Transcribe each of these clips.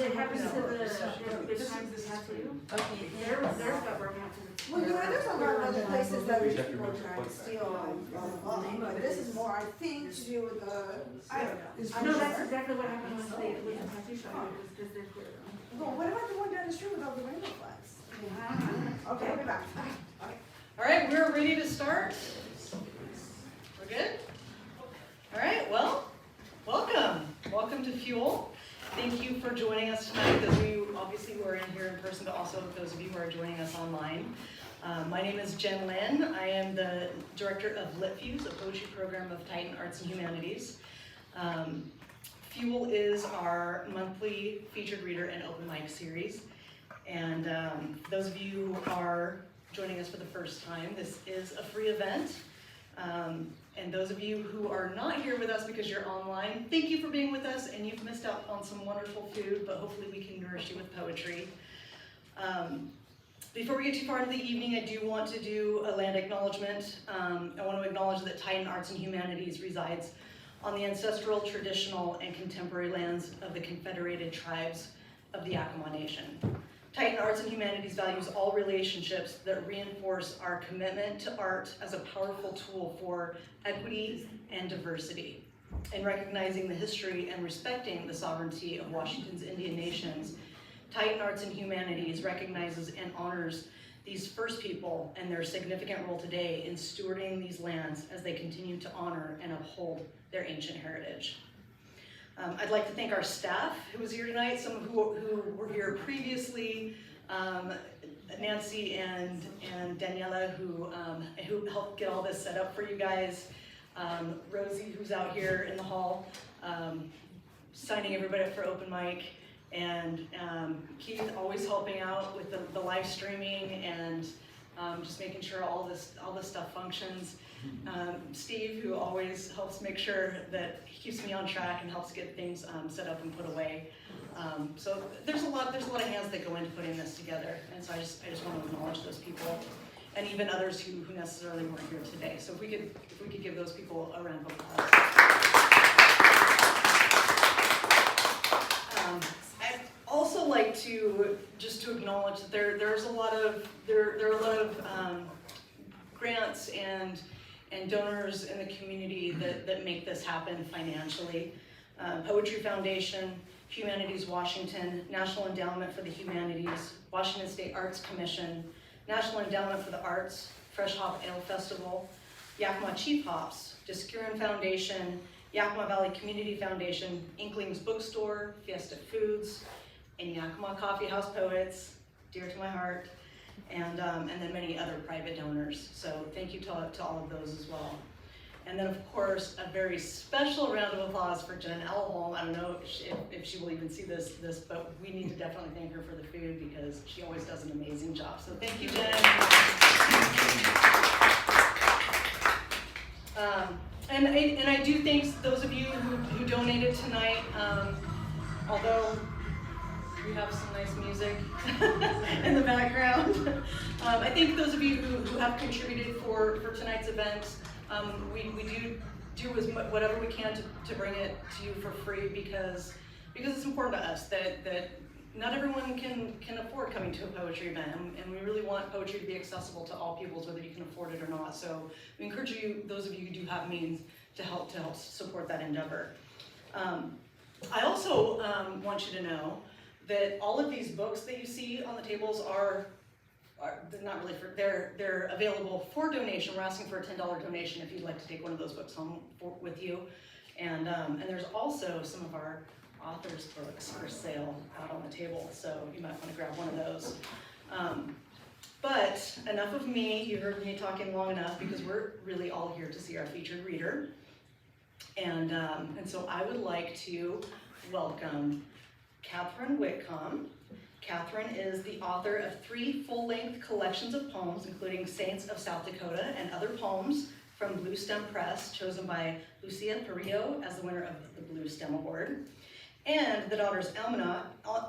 It happens to the big times this has to do. Okay. There's got broken out to Well, you know, there's a lot of other places that people are trying to steal, but this is more, I think, to do with the, I don't know. I know that's exactly what happened with the tattoo shop, it was just they're clear. Well, what about the one down the street with all the rainbow flags? Okay, I'll be back. All right, we're ready to start. We're good? All right, well, welcome. Welcome to Fuel. Thank you for joining us tonight, those of you obviously who are in here in person, but also those of you who are joining us online. My name is Jen Lynn. I am the director of LiTFUSE, a poetry program of Tieton Arts and Humanities. Fuel is our monthly featured reader and open mic series. And those of you who are joining us for the first time, this is a free event. And those of you who are not here with us because you're online, thank you for being with us, and you've missed out on some wonderful food, but hopefully we can nourish you with poetry. Before we get too far into the evening, I do want to do a land acknowledgement. I want to acknowledge that Tieton Arts and Humanities resides on the ancestral, traditional, and contemporary lands of the Confederated Tribes of the Yakama Nation. Tieton Arts and Humanities values all relationships that reinforce our commitment to art as a powerful tool for equity and diversity. In recognizing the history and respecting the sovereignty of Washington's Indian nations, Tieton Arts and Humanities recognizes and honors these first people and their significant role today in stewarding these lands as they continue to honor and uphold their ancient heritage. I'd like to thank our staff who was here tonight, some who were here previously, Nancy and Daniela who helped get all this set up for you guys, Rosie who's out here in the hall, signing everybody up for open mic, and Keith always helping out with the live streaming and just making sure all this stuff functions. Steve, who always helps make sure that he keeps me on track and helps get things set up and put away. So there's a lot of hands that go into putting this together, and so I just want to acknowledge those people, and even others who necessarily weren't here today. So if we could give those people a round of applause. I'd also like to acknowledge that there are a lot of grants and donors in the community that make this happen financially. Poetry Foundation, Humanities Washington, National Endowment for the Humanities, Washington State Arts Commission, National Endowment for the Arts, Fresh Hop Ale Festival, Yakima Chief Hops, Discurin Foundation, Yakima Valley Community Foundation, Inklings Bookstore, Fiesta Foods, and Yakima Coffee House Poets, dear to my heart, and then many other private donors. So thank you to all of those as well. And then of course, a very special round of applause for Jen Elholm. I don't know if she will even see this, but we need to definitely thank her for the food because she always does an amazing job. So thank you, Jen. And I do thank those of you who donated tonight, although we have some nice music in the background. I think those of you who have contributed for tonight's event, we do whatever we can to bring it to you for free because it's important to us that not everyone can afford coming to a poetry event, and we really want poetry to be accessible to all peoples, whether you can afford it or not. So we encourage you, those of you who do have means, to help support that endeavor. I also want you to know that all of these books that you see on the tables are they're not really they're available for donation. We're asking for a $10 donation if you'd like to take one of those books home with you. And there's also some of our authors' books for sale out on the table, so you might want to grab one of those. But enough of me. You heard me talking long enough because we're really all here to see our featured reader. And so I would like to welcome Katherine Whitcomb. Katherine is the author of 3 full-length collections of poems, including Saints of South Dakota and Other Poems from Bluestem Press, chosen by Lucia Perillo as the winner of the Bluestem Award, and the Daughters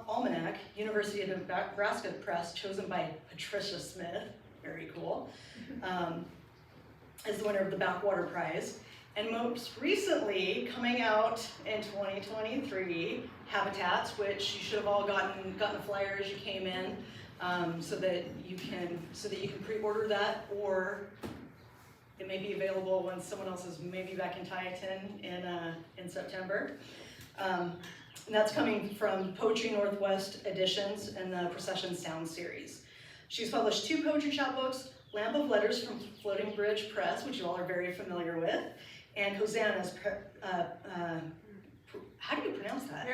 Almanac, University of Nebraska Press, chosen by Patricia Smith, very cool, as the winner of the Backwaters Prize, And most recently, coming out in 2023, Habitats, which you should have all gotten a flyer as you came in, so that you can pre-order that, or it may be available when someone else is maybe back in Tieton in September. And that's coming from Poetry Northwest Editions and the Procession Sound series. She's published 2 poetry chapbooks, Lamp of Letters from Floating Bridge Press, which you all are very familiar with, and Hosannas, how do you pronounce that?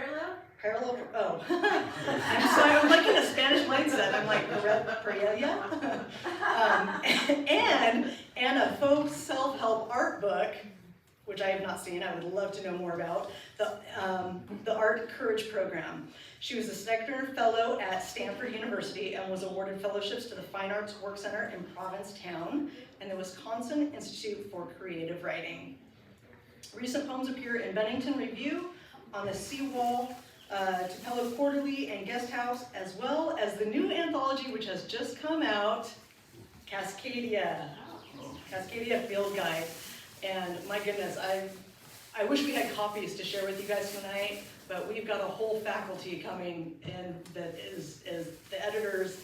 Parallel, oh. I'm like in a Spanish mindset. I'm like, Paella. And a faux self-help art book, which I have not seen, I would love to know more about, the Art Courage Program. She was a Stegner Fellow at Stanford University and was awarded fellowships to the Fine Arts Work Center in Provincetown and the Wisconsin Institute for Creative Writing. Recent poems appear in Bennington Review, on the Seawall, Tupelo Quarterly and Guesthouse, as well as the new anthology which has just come out, Cascadia Field Guide. And my goodness, I wish we had copies to share with you guys tonight, but we've got a whole faculty coming in that is the editors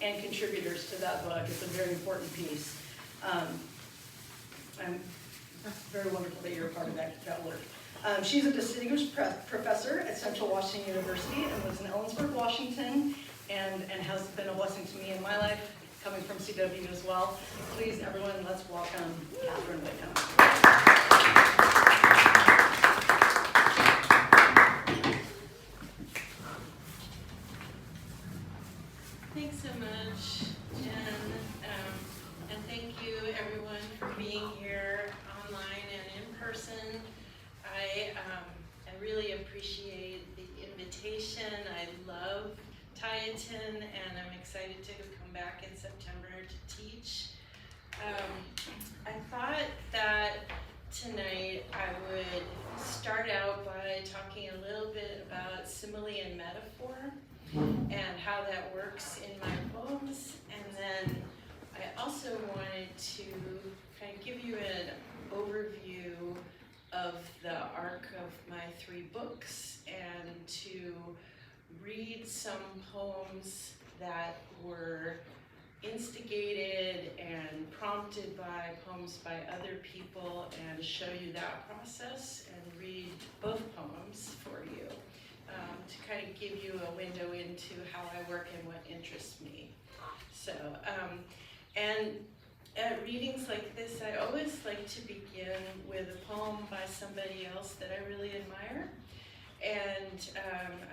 and contributors to that book. It's a very important piece. I'm very wonderful that you're a part of that work. She's a distinguished professor at Central Washington University and lives in Ellensburg, Washington, and has been a blessing to me in my life, coming from CW as well. Please, everyone, let's welcome Katherine Whitcomb. Thanks so much, Jen, and thank you everyone for being here online and in person. I really appreciate the invitation. I love Tieton, and I'm excited to come back in September to teach. I thought that tonight I would start out by talking a little bit about simile and metaphor and how that works in my poems, and then I also wanted to kind of give you an overview of the arc of my 3 books and to read some poems that were instigated and prompted by poems by other people, and show you that process and read both poems for you to kind of give you a window into how I work and what interests me. So, and at readings like this, I always like to begin with a poem by somebody else that I really admire. And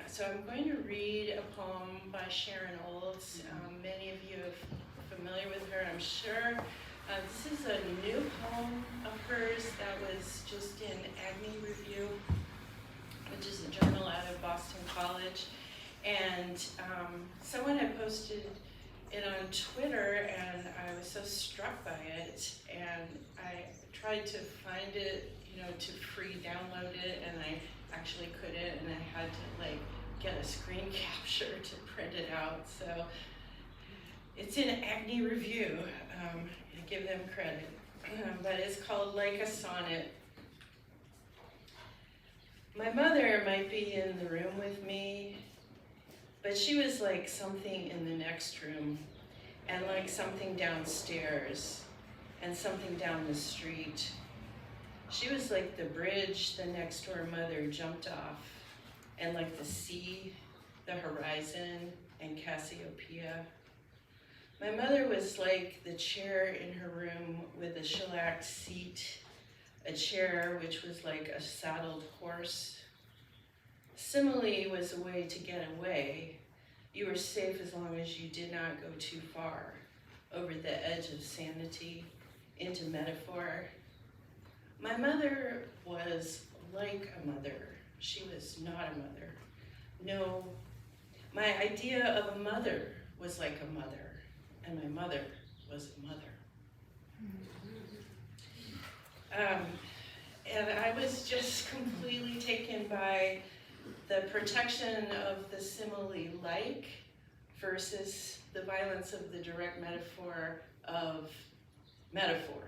so I'm going to read a poem by Sharon Olds. Many of you are familiar with her, I'm sure. This is a new poem of hers that was just in Agni Review, which is a journal out of Boston College. And someone had posted it on Twitter, and I was so struck by it, and I tried to find it, to free download it, and I actually couldn't, and I had to get a screen capture to print it out. So it's in Agni Review, I give them credit, but it's called Like a Sonnet. My mother might be in the room with me, but she was like something in the next room, and like something downstairs, and something down the street. She was like the bridge the next door mother jumped off, and like the sea, the horizon, and Cassiopeia. My mother was like the chair in her room with a shellacked seat, a chair which was like a saddled horse. Simile was a way to get away. You were safe as long as you did not go too far, over the edge of sanity, into metaphor. My mother was like a mother. She was not a mother. No, my idea of a mother was like a mother, and my mother was a mother. And I was just completely taken by the protection of the simile-like versus the violence of the direct metaphor of metaphor.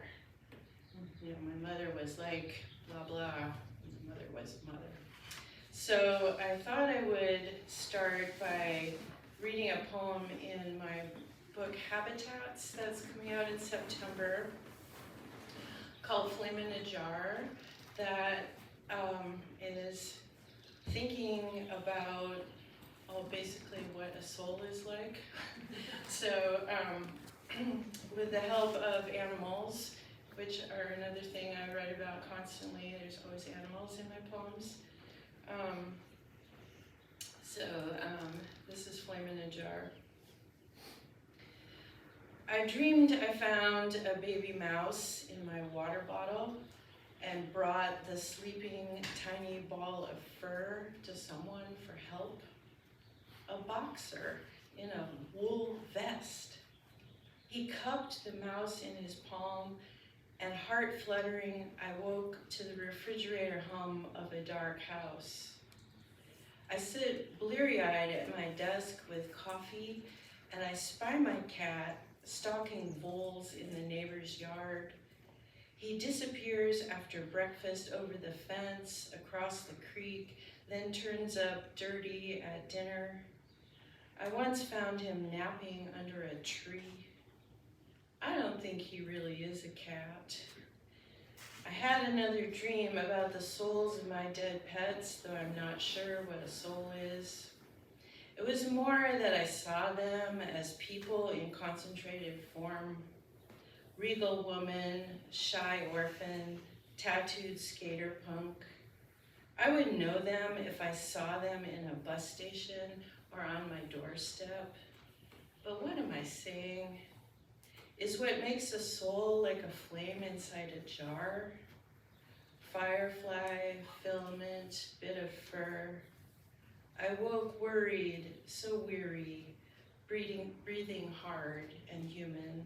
you know, my mother was like, blah, blah. My mother was mother. So I thought I would start by reading a poem in my book Habitats that's coming out in September called Flame in a Jar, that is thinking about basically what a soul is like. So with the help of animals, which are another thing I write about constantly, there's always animals in my poems. This is Flame in a Jar. I dreamed I found a baby mouse in my water bottle and brought the sleeping tiny ball of fur to someone for help. A boxer in a wool vest. He cupped the mouse in his palm, and heart fluttering, I woke to the refrigerator hum of a dark house. I sit bleary-eyed at my desk with coffee, and I spy my cat stalking voles in the neighbor's yard. He disappears after breakfast over the fence across the creek, then turns up dirty at dinner. I once found him napping under a tree. I don't think he really is a cat. I had another dream about the souls of my dead pets, though I'm not sure what a soul is. It was more that I saw them as people in concentrated form. Regal woman, shy orphan, tattooed skater punk. I would know them if I saw them in a bus station or on my doorstep. But what am I saying? Is what makes a soul like a flame inside a jar? Firefly, filament, bit of fur. I woke worried, so weary, breathing hard and human.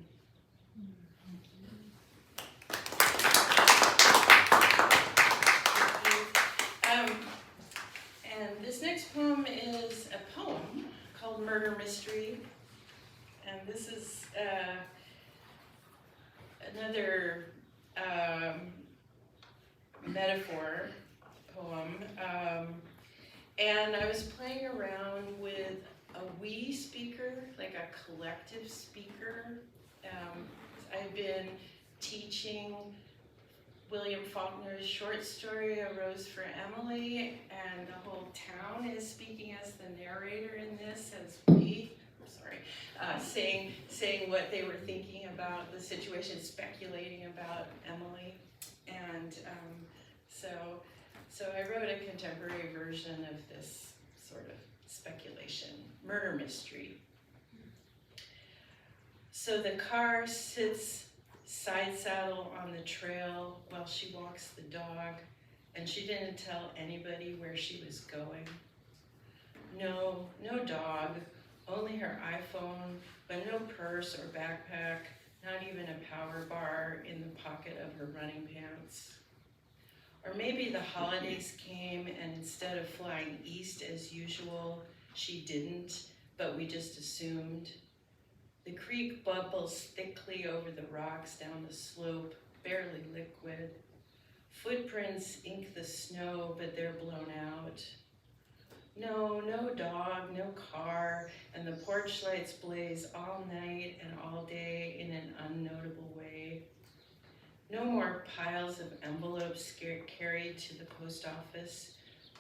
And this next poem is a poem called Murder Mystery. And this is another metaphor poem. And I was playing around with a we speaker, like a collective speaker. I've been teaching William Faulkner's short story, A Rose for Emily, and the whole town is speaking as the narrator in this, as we, saying what they were thinking about the situation, speculating about Emily. And so I wrote a contemporary version of this sort of speculation, murder mystery. So the car sits side saddle on the trail while she walks the dog, and she didn't tell anybody where she was going. No dog, only her iPhone, but no purse or backpack, not even a power bar in the pocket of her running pants. Or maybe the holidays came and instead of flying east as usual, she didn't, but we just assumed. The creek bubbles thickly over the rocks down the slope, barely liquid. Footprints ink the snow, but they're blown out. No dog, no car, and the porch lights blaze all night and all day in an unnotable way. No more piles of envelopes carried to the post office.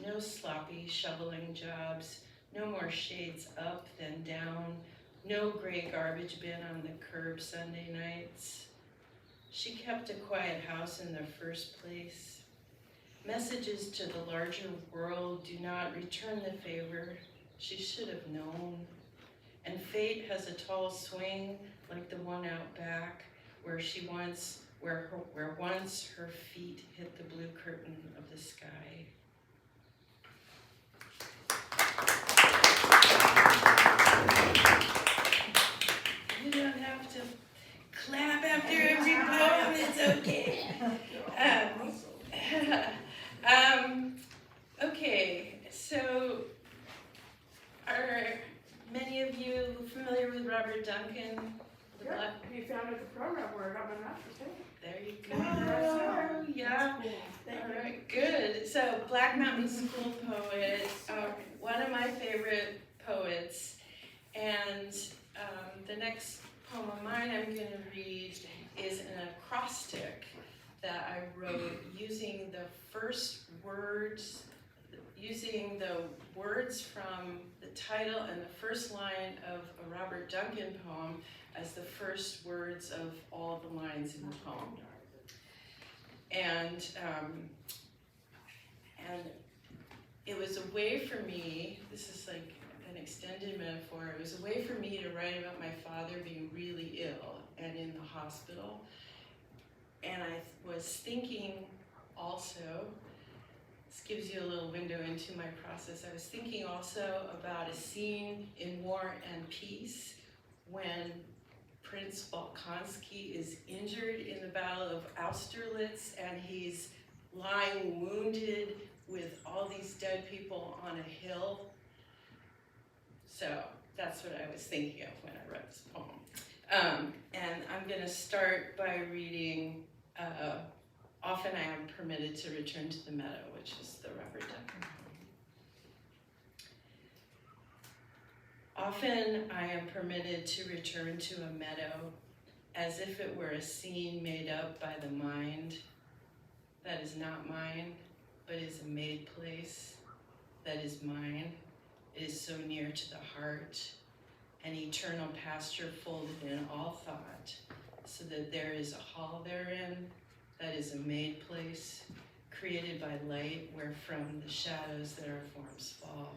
No sloppy shoveling jobs. No more shades up then down. No gray garbage bin on the curb Sunday nights. She kept a quiet house in the first place. Messages to the larger world do not return the favor. She should have known. And fate has a tall swing like the one out back where once her feet hit the blue curtain of the sky. You don't have to clap after every poem, it's okay. Okay, so are many of you familiar with Robert Duncan? The Yep, Black, he founded the program where I got my master's degree. there you go. Yeah. All right, good. So Black Mountain School poet, one of my favorite poets. And the next poem of mine I'm going to read is an acrostic that I wrote using the first words, using the words from the title and the first line of a Robert Duncan poem as the first words of all the lines in the poem. And it was a way for me, this is like an extended metaphor, it was a way for me to write about my father being really ill and in the hospital. And I was thinking also, this gives you a little window into my process, I was thinking also about a scene in War and Peace when Prince Bolkonsky is injured in the Battle of Austerlitz and he's lying wounded with all these dead people on a hill. So that's what I was thinking of when I wrote this poem. And I'm going to start by reading Often I Am Permitted to Return to the Meadow, which is the Robert Duncan poem. Often I am permitted to return to a meadow as if it were a scene made up by the mind that is not mine, but is a made place that is mine. It is so near to the heart, an eternal pasture folded in all thought, so that there is a hall therein that is a made place, created by light, wherefrom the shadows that our forms fall.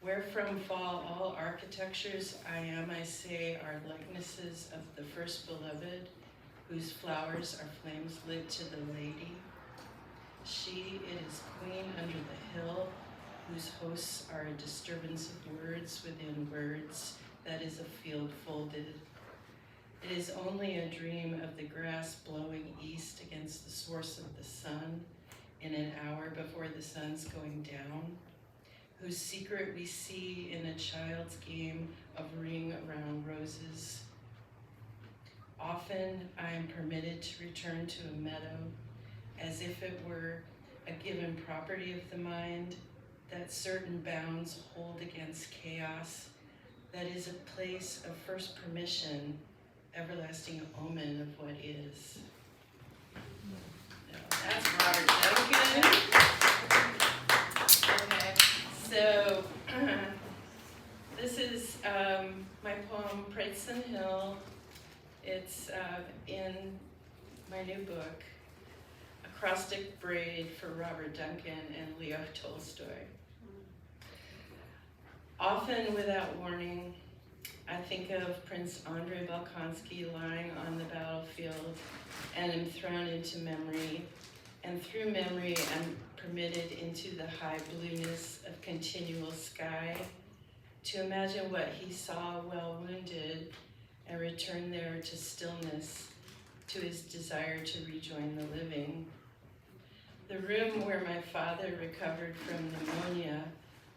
Wherefrom fall all architectures, I say, are likenesses of the first beloved, whose flowers are flames lit to the lady. She, it is queen under the hill, whose hosts are a disturbance of words within words, that is a field folded. It is only a dream of the grass blowing east against the source of the sun in an hour before the sun's going down, whose secret we see in a child's game of ring around roses. Often I am permitted to return to a meadow as if it were a given property of the mind that certain bounds hold against chaos, that is a place of first permission, everlasting omen of what is. Now, that's Robert Duncan. Okay, so this is my poem, Pratson Hill. It's in my new book, Acrostic Braid for Robert Duncan and Leo Tolstoy. Often without warning, I think of Prince Andrei Bolkonsky lying on the battlefield and am thrown into memory, and through memory I'm permitted into the high blueness of continual sky to imagine what he saw while wounded and return there to stillness, to his desire to rejoin the living. The room where my father recovered from pneumonia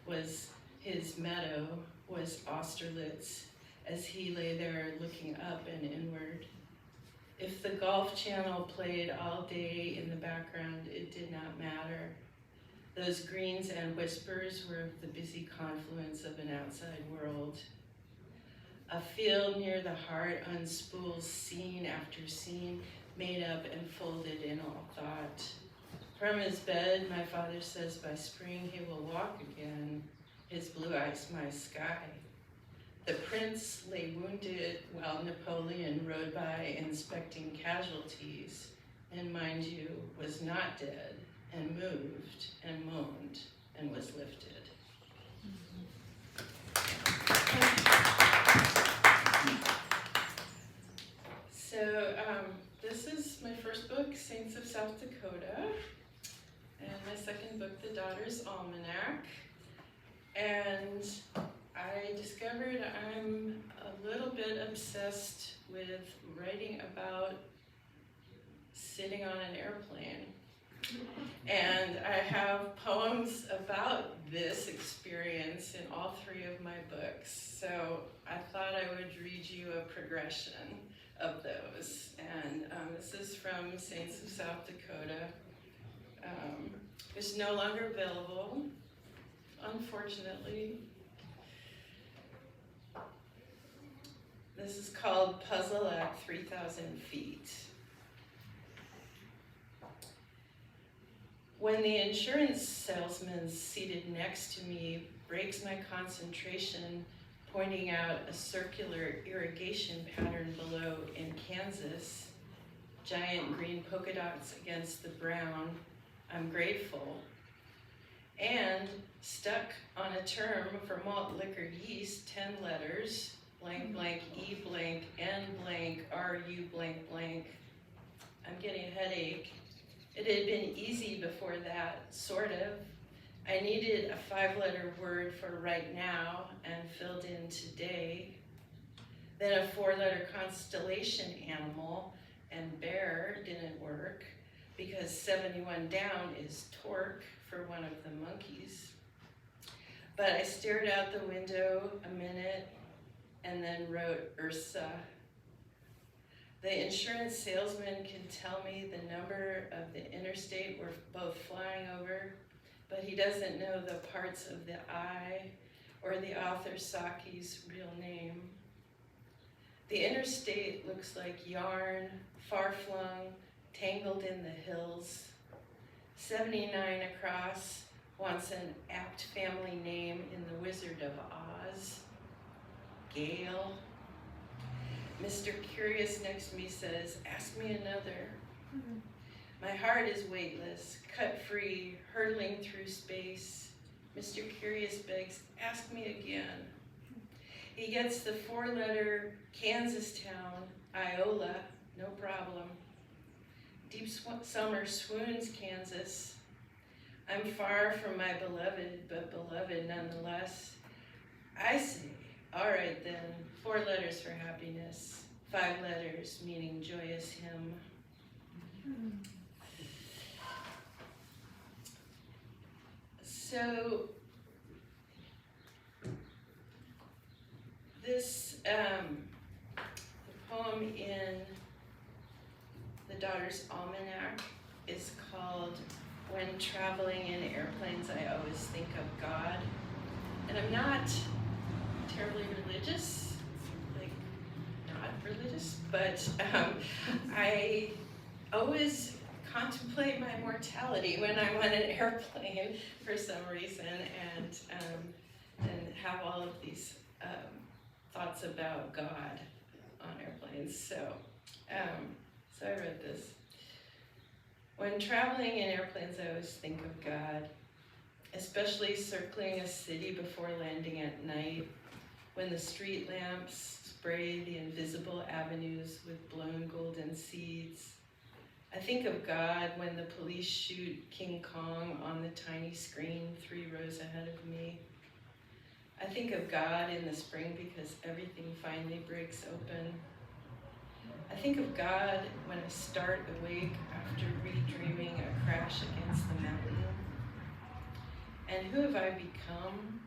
was his meadow, was Austerlitz, as he lay there looking up and inward. If the Gulf Channel played all day in the background, it did not matter. Those greens and whispers were of the busy confluence of an outside world. A field near the heart unspools scene after scene, made up and folded in all thought. From his bed, my father says by spring he will walk again, his blue eyes my sky. The prince lay wounded while Napoleon rode by inspecting casualties, and mind you, was not dead, and moved, and moaned, and was lifted. So this is my first book, Saints of South Dakota, and my second book, The Daughter's Almanac. And I discovered I'm a little bit obsessed with writing about sitting on an airplane. And I have poems about this experience in all 3 of my books. So I thought I would read you a progression of those. And this is from Saints of South Dakota. It's no longer available, unfortunately. This is called Puzzle at 3,000 Feet. When the insurance salesman seated next to me breaks my concentration, pointing out a circular irrigation pattern below in Kansas, giant green polka dots against the brown, I'm grateful. And stuck on a term for malt liquor yeast, 10 letters, blank, blank, E blank, N blank, RU blank, blank. I'm getting a headache. It had been easy before that, sort of. I needed a 5-letter word for right now and filled in today. Then a 4-letter constellation animal, and bear didn't work because 71 down is torque for one of the monkeys. But I stared out the window a minute and then wrote Ursa. The insurance salesman can tell me the number of the interstate we're both flying over, but he doesn't know the parts of the I or the author Saki's real name. The interstate looks like yarn, far-flung, tangled in the hills. 79 across wants an apt family name in the Wizard of Oz. Gale. Mr. Curious next to me says, ask me another. My heart is weightless, cut free, hurtling through space. Mr. Curious begs, ask me again. He gets the 4-letter Kansas town, Iola, no problem. Deep summer swoons, Kansas. I'm far from my beloved, but beloved nonetheless. I say, all right then, 4 letters for happiness, 5 letters meaning joyous hymn. So this the poem in the Daughter's Almanac is called When Traveling in Airplanes I Always Think of God. And I'm not terribly religious, like not religious, but I always contemplate my mortality when I'm on an airplane for some reason, and have all of these thoughts about God on airplanes. So I read this. When traveling in airplanes, I always think of God, especially circling a city before landing at night, when the street lamps spray the invisible avenues with blown golden seeds. I think of God when the police shoot King Kong on the tiny screen 3 rows ahead of me. I think of God in the spring because everything finally breaks open. I think of God when I start awake after redreaming a crash against the mountain. And who have I become?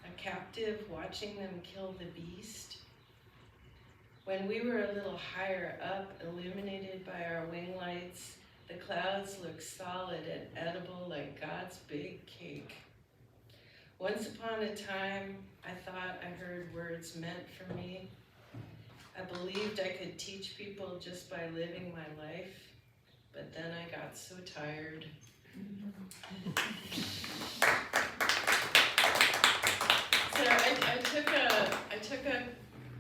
A captive watching them kill the beast? When we were a little higher up, illuminated by our wing lights, the clouds looked solid and edible like God's big cake. Once upon a time, I thought I heard words meant for me. I believed I could teach people just by living my life, but then I got so tired. So I took a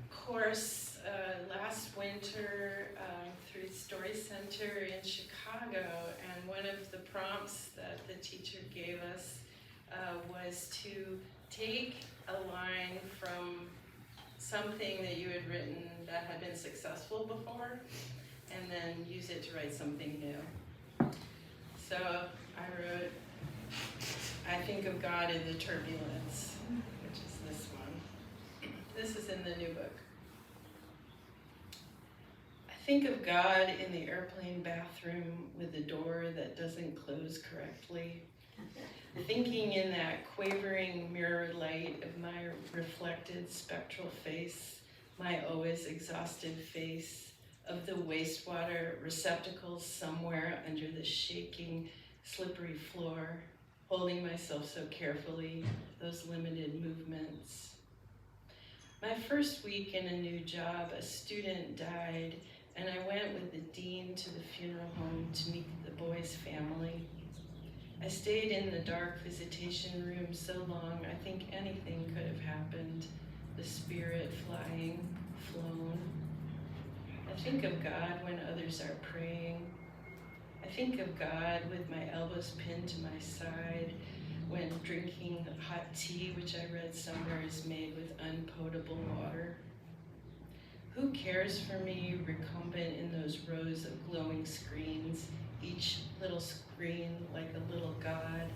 course last winter through Story Center in Chicago, and one of the prompts that the teacher gave us was to take a line from something that you had written that had been successful before, and then use it to write something new. So I wrote, I think of God in the turbulence, which is this one. This is in the new book. I think of God in the airplane bathroom with the door that doesn't close correctly. Thinking in that quavering mirror light of my reflected spectral face, my always exhausted face, of the wastewater receptacles somewhere under the shaking, slippery floor, holding myself so carefully, those limited movements. My first week in a new job, a student died, and I went with the dean to the funeral home to meet the boy's family. I stayed in the dark visitation room so long, I think anything could have happened. The spirit flying, flown. I think of God when others are praying. I think of God with my elbows pinned to my side when drinking hot tea, which I read somewhere is made with unpotable water. Who cares for me, recumbent in those rows of glowing screens, each little screen like a little god,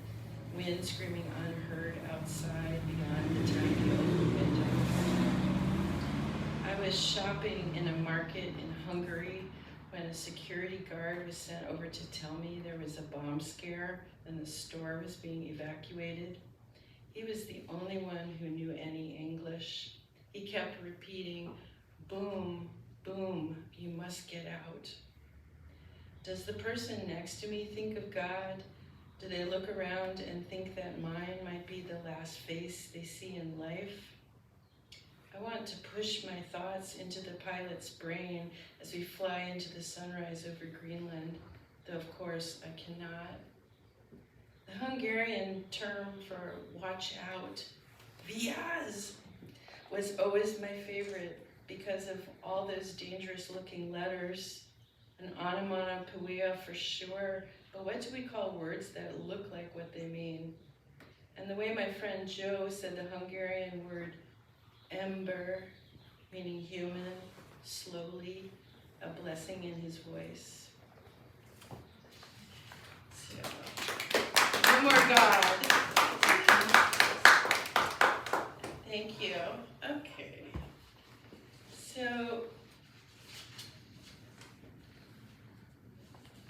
wind screaming unheard outside beyond the tiny open window. I was shopping in a market in Hungary when a security guard was sent over to tell me there was a bomb scare and the store was being evacuated. He was the only one who knew any English. He kept repeating, boom, boom, you must get out. Does the person next to me think of God? Do they look around and think that mine might be the last face they see in life? I want to push my thoughts into the pilot's brain as we fly into the sunrise over Greenland, though of course I cannot. The Hungarian term for watch out, vigyázz, was always my favorite because of all those dangerous looking letters. An onomatopoeia for sure, but what do we call words that look like what they mean? And the way my friend Joe said the Hungarian word ember, meaning human, slowly, a blessing in his voice. So, no more God. Thank you. Okay. So,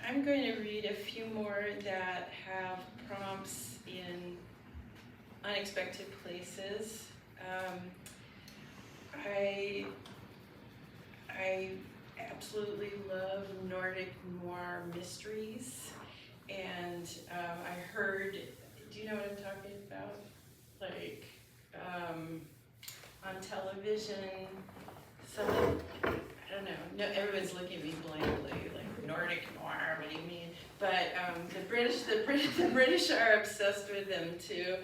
I'm going to read a few more that have prompts in unexpected places. I absolutely love Nordic noir mysteries, and I heard, do you know what I'm talking about? Like on television, something, I don't know, no, everyone's looking at me blankly, like Nordic noir, what do you mean? But the British are obsessed with them too.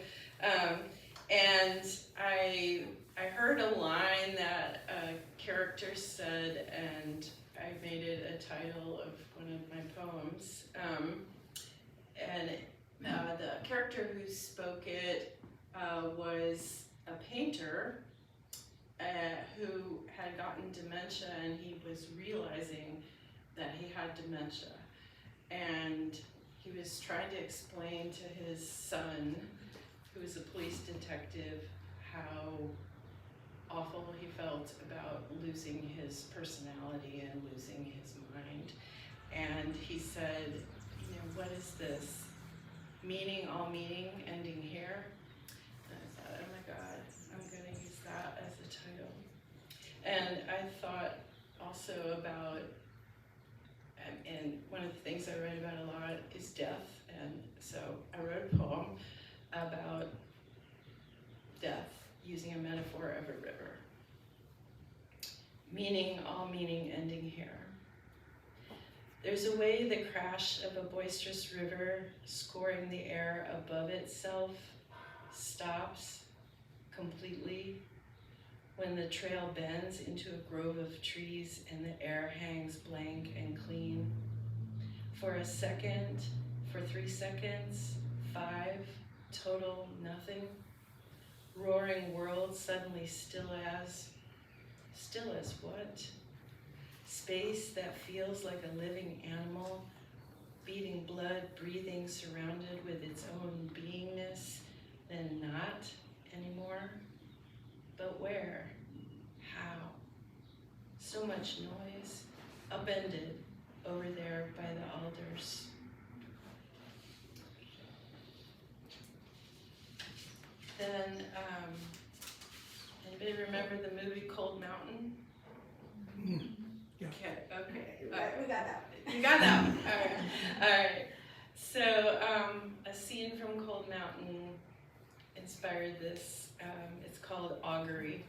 And I heard a line that a character said, and I made it a title of one of my poems. The character who spoke it was a painter who had gotten dementia, and he was realizing that he had dementia. And he was trying to explain to his son, who was a police detective, how awful he felt about losing his personality and losing his mind. And he said, you know, what is this? Meaning, all meaning, ending here? And I thought, oh my God, I'm gonna use that as a title. And I thought also about, and one of the things I write about a lot is death. And so I wrote a poem about death using a metaphor of a river. Meaning, all meaning, ending here. There's a way the crash of a boisterous river scoring the air above itself stops completely when the trail bends into a grove of trees and the air hangs blank and clean. For a second, for 3 seconds, 5, total nothing. Roaring world suddenly still as what? Space that feels like a living animal, beating blood, breathing, surrounded with its own beingness, then not anymore. But where? How? So much noise. upended over there by the alders. Then, anybody remember the movie Cold Mountain? Yeah. Okay. We got that. You got that one. All right. So, a scene from Cold Mountain inspired this. It's called Augury.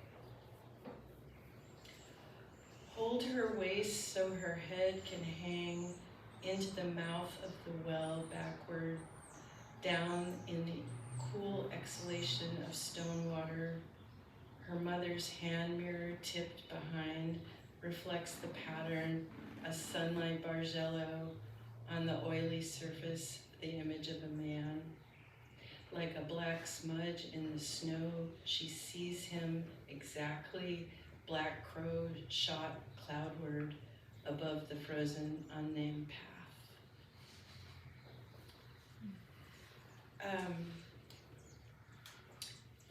Hold her waist so her head can hang into the mouth of the well backward, down in the cool exhalation of stone water. Her mother's hand mirror tipped behind reflects the pattern, a sunlight bargello on the oily surface, the image of a man. Like a black smudge in the snow, she sees him exactly, black crow shot cloudward above the frozen, unnamed path.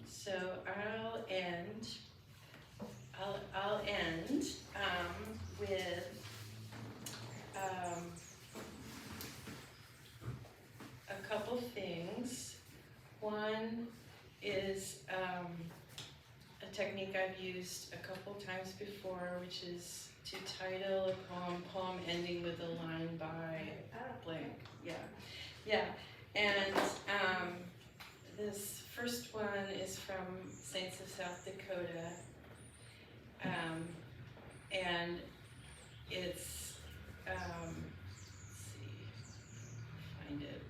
So I'll end with a couple things. One is a technique I've used a couple times before, which is to title a poem ending with a line by blank. Yeah. And this first one is from Saints of South Dakota, and it's, let's see, find it.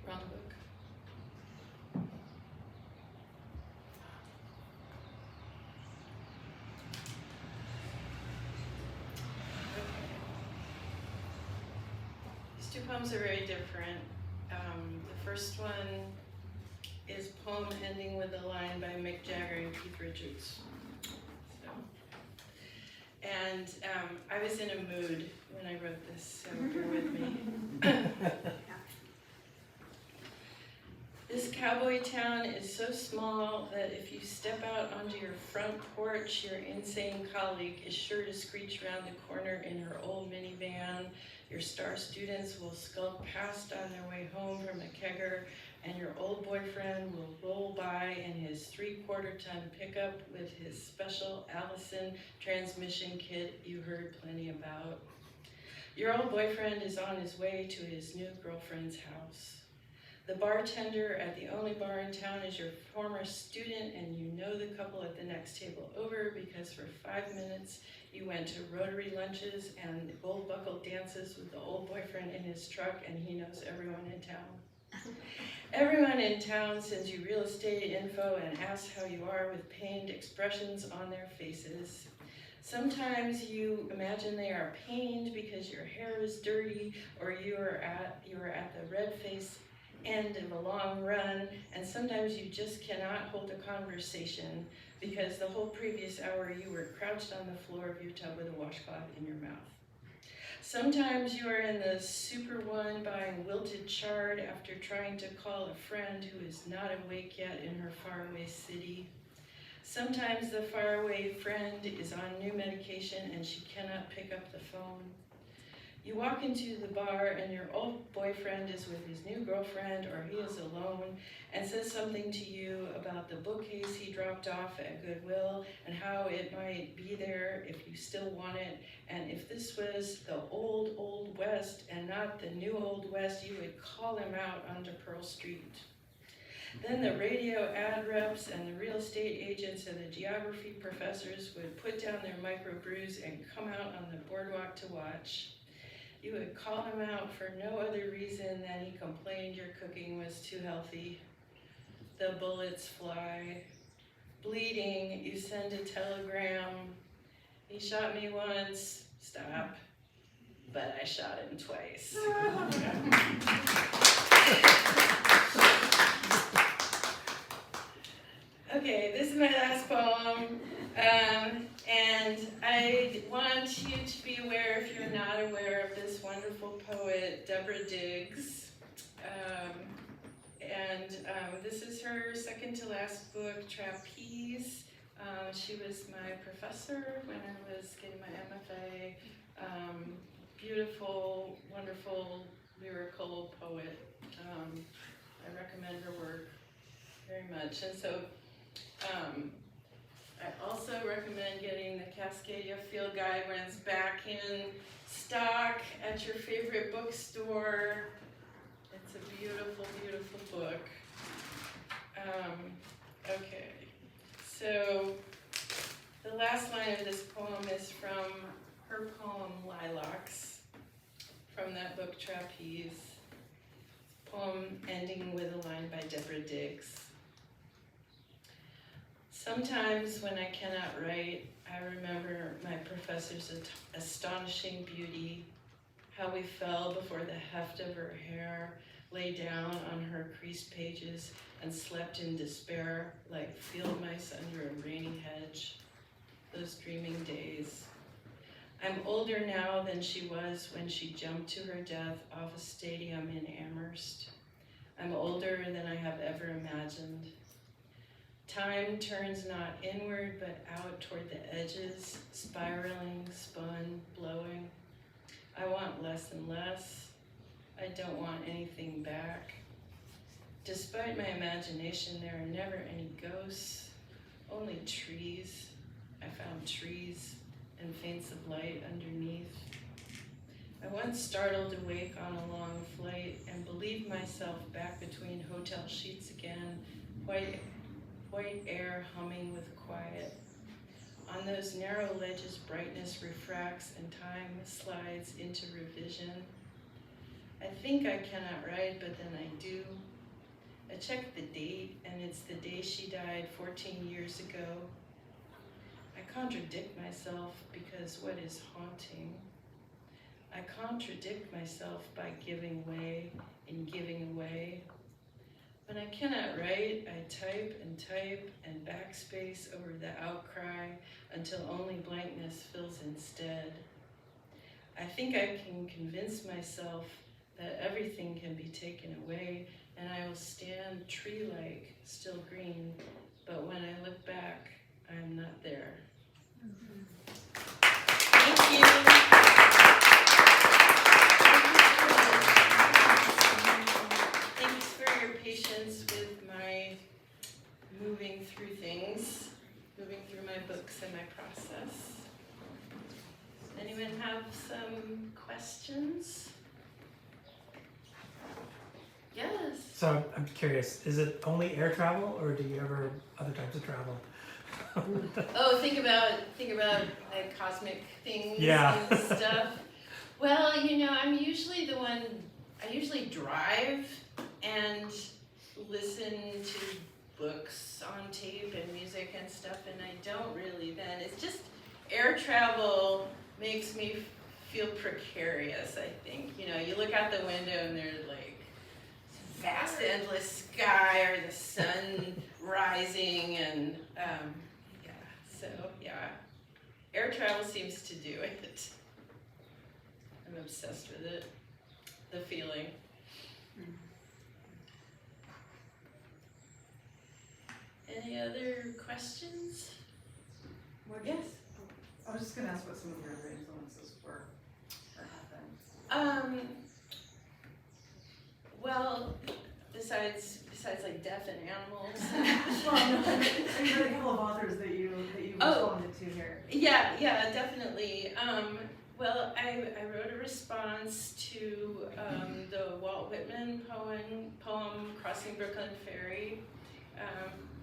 Wrong book. These two poems are very different. The first one is a poem ending with a line by Mick Jagger and Keith Richards. So, and I was in a mood when I wrote this, so bear with me. This cowboy town is so small that if you step out onto your front porch, your insane colleague is sure to screech around the corner in her old minivan. Your star students will skulk past on their way home from a kegger, and your old boyfriend will roll by in his 3/4-ton pickup with his special Allison transmission kit you heard plenty about. Your old boyfriend is on his way to his new girlfriend's house. The bartender at the only bar in town is your former student, and you know the couple at the next table over because for 5 minutes you went to Rotary lunches and gold buckle dances with the old boyfriend in his truck, and he knows everyone in town. Everyone in town sends you real estate info and asks how you are with pained expressions on their faces. Sometimes you imagine they are pained because your hair is dirty, or you are at the red-faced end of a long run, and sometimes you just cannot hold a conversation because the whole previous hour you were crouched on the floor of your tub with a washcloth in your mouth. Sometimes you are in the Super One buying wilted chard after trying to call a friend who is not awake yet in her faraway city. Sometimes the faraway friend is on new medication and she cannot pick up the phone. You walk into the bar and your old boyfriend is with his new girlfriend, or he is alone, and says something to you about the bookcase he dropped off at Goodwill and how it might be there if you still want it, and if this was the old West and not the new old West, you would call him out onto Pearl Street. Then the radio ad reps and the real estate agents and the geography professors would put down their microbrews and come out on the boardwalk to watch. You would call him out for no other reason than he complained your cooking was too healthy. The bullets fly. Bleeding, you send a telegram. He shot me once, stop, but I shot him twice. Okay, this is my last poem, and I want you to be aware, if you're not aware, poet Deborah Diggs. This is her second to last book, Trapeze. She was my professor when I was getting my MFA. Beautiful, wonderful, lyrical poet. I recommend her work very much. And so I also recommend getting the Cascadia Field Guide when it's back in stock at your favorite bookstore. It's a beautiful, beautiful book. Okay, so the last line of this poem is from her poem Lilacs, from that book Trapeze. Poem ending with a line by Deborah Diggs. Sometimes when I cannot write, I remember my professor's astonishing beauty, how we fell before the heft of her hair, lay down on her creased pages, and slept in despair like field mice under a rainy hedge. Those dreaming days. I'm older now than she was when she jumped to her death off a stadium in Amherst. I'm older than I have ever imagined. Time turns not inward but out toward the edges, spiraling, spun, blowing. I want less and less. I don't want anything back. Despite my imagination, there are never any ghosts, only trees. I found trees and feints of light underneath. I once startled awake on a long flight and believed myself back between hotel sheets again, white air humming with quiet. On those narrow ledges, brightness refracts and time slides into revision. I think I cannot write, but then I do. I checked the date, and it's the day she died 14 years ago. I contradict myself because what is haunting? I contradict myself by giving way and giving away. When I cannot write, I type and backspace over the outcry until only blankness fills instead. I think I can convince myself that everything can be taken away and I will stand tree-like, still green, but when I look back, I am not there. Thank you. Thanks for your patience with my moving through things, moving through my books and my process. Anyone have some questions? Yes. So I'm curious, is it only air travel or do you ever other types of travel? Oh, think about like cosmic things Yeah. and stuff. Well, you know, I'm usually the one, I usually drive and listen to books on tape and music and stuff, and I don't really then. It's just air travel makes me feel precarious, I think. You know, you look out the window and there's like vast endless sky or the sun rising and air travel seems to do it. I'm obsessed with it, the feeling. Any other questions? Yes? I was just gonna ask what some of your other influences were or have been. Well, besides like death and animals. Well, no, there's a couple of authors that you responded to here. Yeah, definitely. Well, I wrote a response to the Walt Whitman poem Crossing Brooklyn Ferry,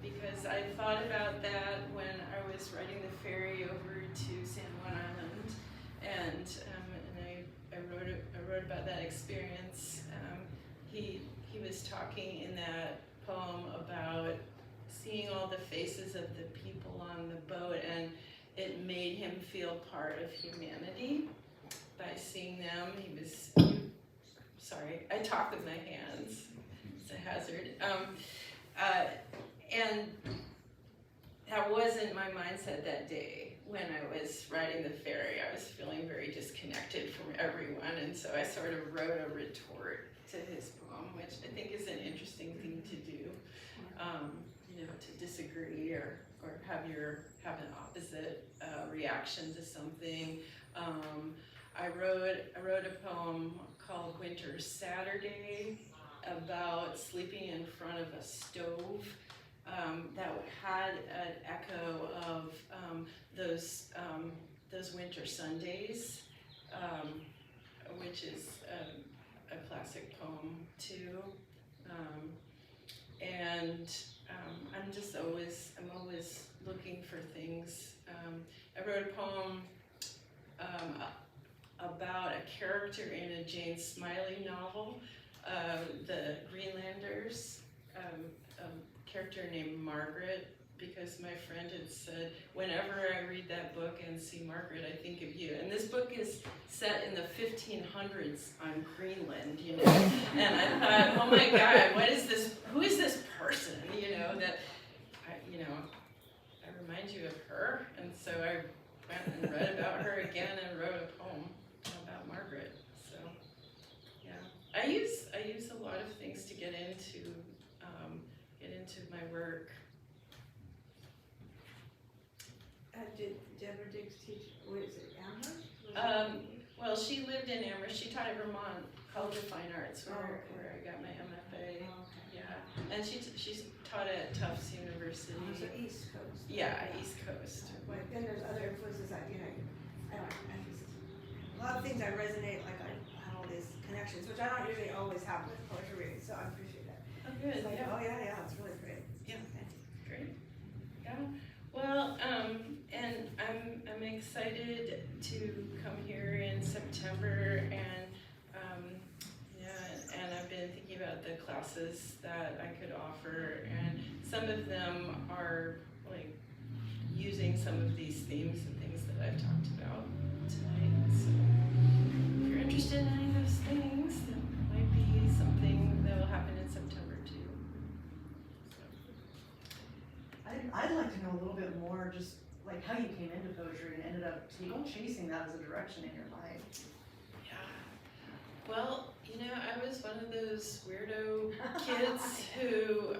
because I thought about that when I was riding the ferry over to San Juan Island, and I wrote about that experience. He was talking in that poem about seeing all the faces of the people on the boat, and it made him feel part of humanity by seeing them. Sorry, I talk with my hands. It's a hazard. And that wasn't my mindset that day when I was riding the ferry, I was feeling very disconnected from everyone, and so I sort of wrote a retort to his poem, which I think is an interesting thing to do, you know, to disagree or have an opposite reaction to something. I wrote a poem called Winter Saturday about sleeping in front of a stove that had an echo of those winter Sundays, which is a classic poem too. I'm always looking for things. I wrote a poem about a character in a Jane Smiley novel, the Greenlanders, a character named Margaret, because my friend had said, whenever I read that book and see Margaret, I think of you. And this book is set in the 1500s on Greenland, you know, and I thought, oh my God, what is this, who is this person, you know, that, I remind you of her, and so I went and read about her again and wrote a poem about Margaret. So, yeah, I use a lot of things to get into my work. Did Deborah Diggs teach, what is it, Amherst? Well, she lived in Amherst. She taught at Vermont College of Fine Arts, where I got my MFA. Oh, okay. Yeah, and she taught at Tufts University. So East Coast. Yeah, East Coast. But then there's other influences that, you know, I just, a lot of things I resonate, like I have all these connections, which I don't usually always have with poetry reading, so I appreciate that. Oh, good. It's like, Yeah. oh yeah, it's really great. Yeah. Great. Yeah. Well, and I'm excited to come here in September, and and I've been thinking about the classes that I could offer, and some of them are like using some of these themes and things that I've talked about tonight. So if you're interested in any of those things, that might be something that will happen in September too. I'd like to know a little bit more, just like how you came into poetry and ended up chasing that as a direction in your life. Yeah. Well, I was one of those weirdo kids who,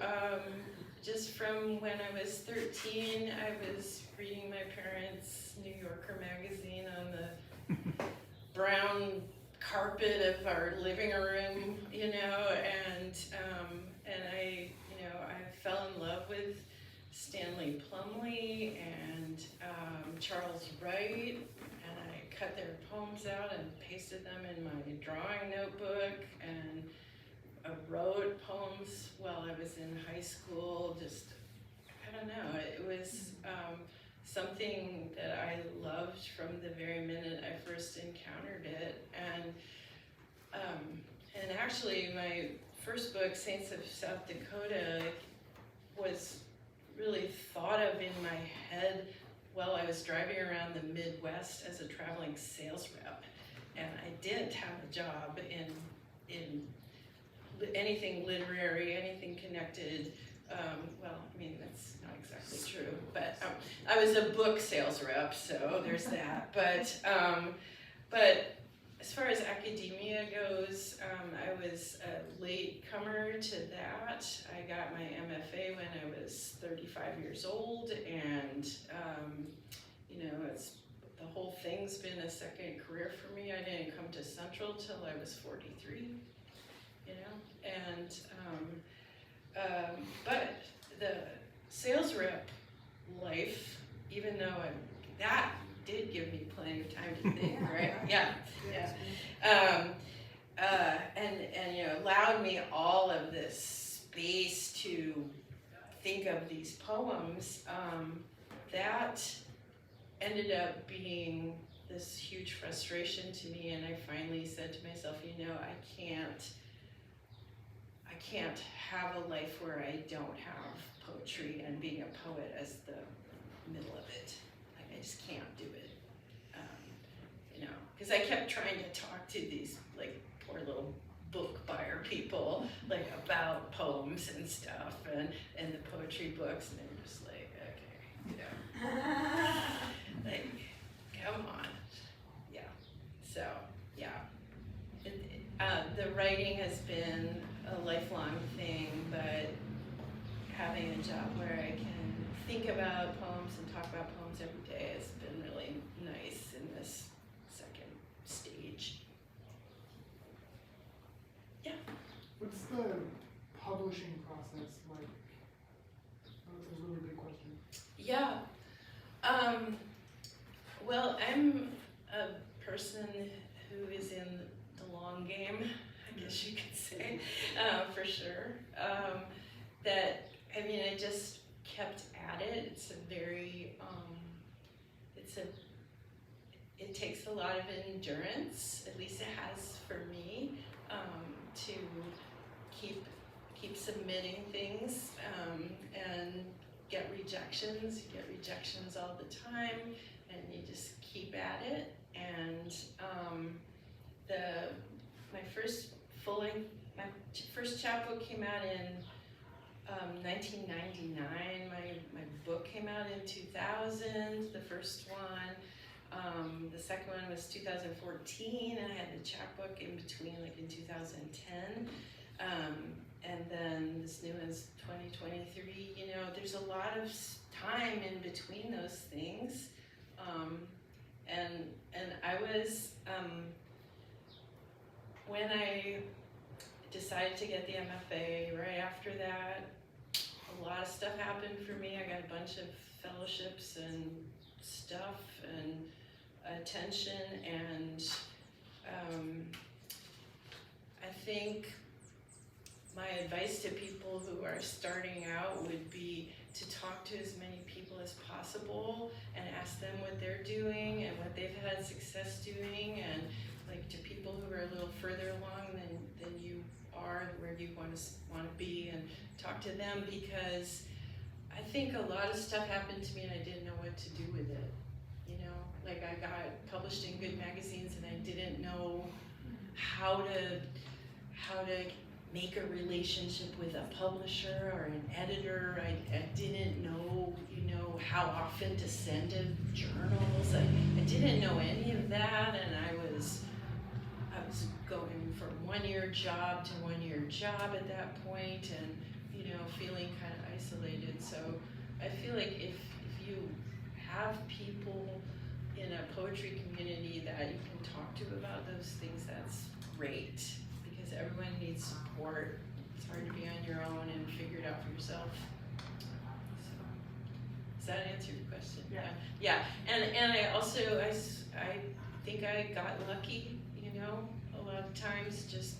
just from when I was 13, I was reading my parents' New Yorker magazine on the brown carpet of our living room, and I fell in love with Stanley Plumley and Charles Wright, and I cut their poems out and pasted them in my drawing notebook, and I wrote poems while I was in high school. Just, I don't know, it was something that I loved from the very minute I first encountered it, and actually my first book, Saints of South Dakota, was really thought of in my head while I was driving around the Midwest as a traveling sales rep, and I didn't have a job in anything literary, anything connected. Well, I mean, that's not exactly true, but I was a book sales rep, so there's that. But as far as academia goes, I was a late comer to that. I got my MFA when I was 35 years old, and the whole thing's been a second career for me. I didn't come to Central till I was 43, but the sales rep life, even though that did give me plenty of time to think, right? Yeah. And allowed me all of this space to think of these poems. That ended up being this huge frustration to me, and I finally said to myself, I can't have a life where I don't have poetry and being a poet as the middle of it. Like, I just can't do it. Because I kept trying to talk to these poor little book buyer people about poems and stuff and the poetry books, and they were just like, okay, you know, like, come on, yeah. So, yeah, the writing has been a lifelong thing, but having a job where I can think about poems and talk about poems every day has been really nice in this second stage. Yeah. What's the publishing process like? That's a really big question. Yeah. Well, I'm a person who is in the long game, I guess you could say, for sure. That, I mean, I just kept at it. It's a very, it takes a lot of endurance, at least it has for me, to keep submitting things and get rejections. You get rejections all the time, and you just keep at it. And my first chapbook came out in 1999. My book came out in 2000, the first one. The second one was 2014, and I had the chapbook in between, like in 2010. And then this new one's 2023. You know, there's a lot of time in between those things. And I was, when I decided to get the MFA, right after that, a lot of stuff happened for me. I got a bunch of fellowships and stuff and attention, and I think my advice to people who are starting out would be to talk to as many people as possible and ask them what they're doing and what they've had success doing, and like to people who are a little further along than you are, where you want to be, and talk to them, because I think a lot of stuff happened to me and I didn't know what to do with it. You know, like I got published in good magazines and I didn't know how to make a relationship with a publisher or an editor. I didn't know, you know, how often to send to journals. I didn't know any of that, and I was going from one-year job to one-year job at that point, and you know, feeling kind of isolated. So I feel like if you have people in a poetry community that you can talk to about those things, that's great, because everyone needs support. It's hard to be on your own and figure it out for yourself. So, does that answer your question? Yeah. And I also, I think I got lucky, you know, a lot of times, just,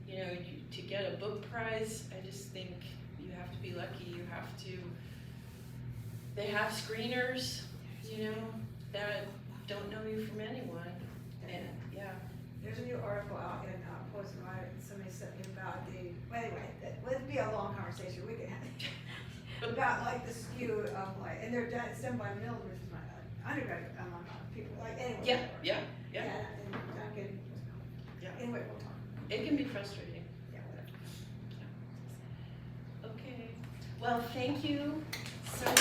you know, to get a book prize, I just think you have to be lucky. You have to, they have screeners, you know, that don't know you from anyone. And yeah. There's a new article out in Poison Riot, and somebody sent me about well, anyway, that would be a long conversation, we could have, about like the skew of like, and it's done by Mill, which is my undergraduate, people, like, anyway. Yeah. And Duncan, anyway, we'll talk. It can be frustrating. Yeah, whatever. Okay. Well, thank you so much.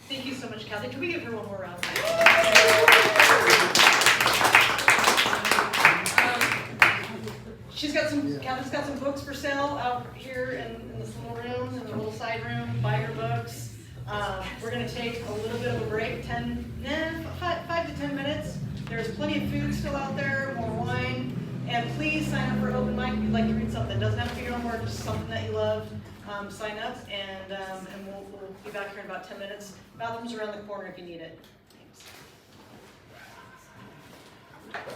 Thank you so much, Kathy. Can we give her one more round? Catherine's got some books for sale out here in this little room, in the little side room. Buy her books. We're going to take a little bit of a break, 5 to 10 minutes. There's plenty of food still out there, more wine. And please sign up for open mic if you'd like to read something. It doesn't have to be your own work, just something that you love. Sign up, and we'll be back here in about 10 minutes. Bathrooms around the corner if you need it. Thanks.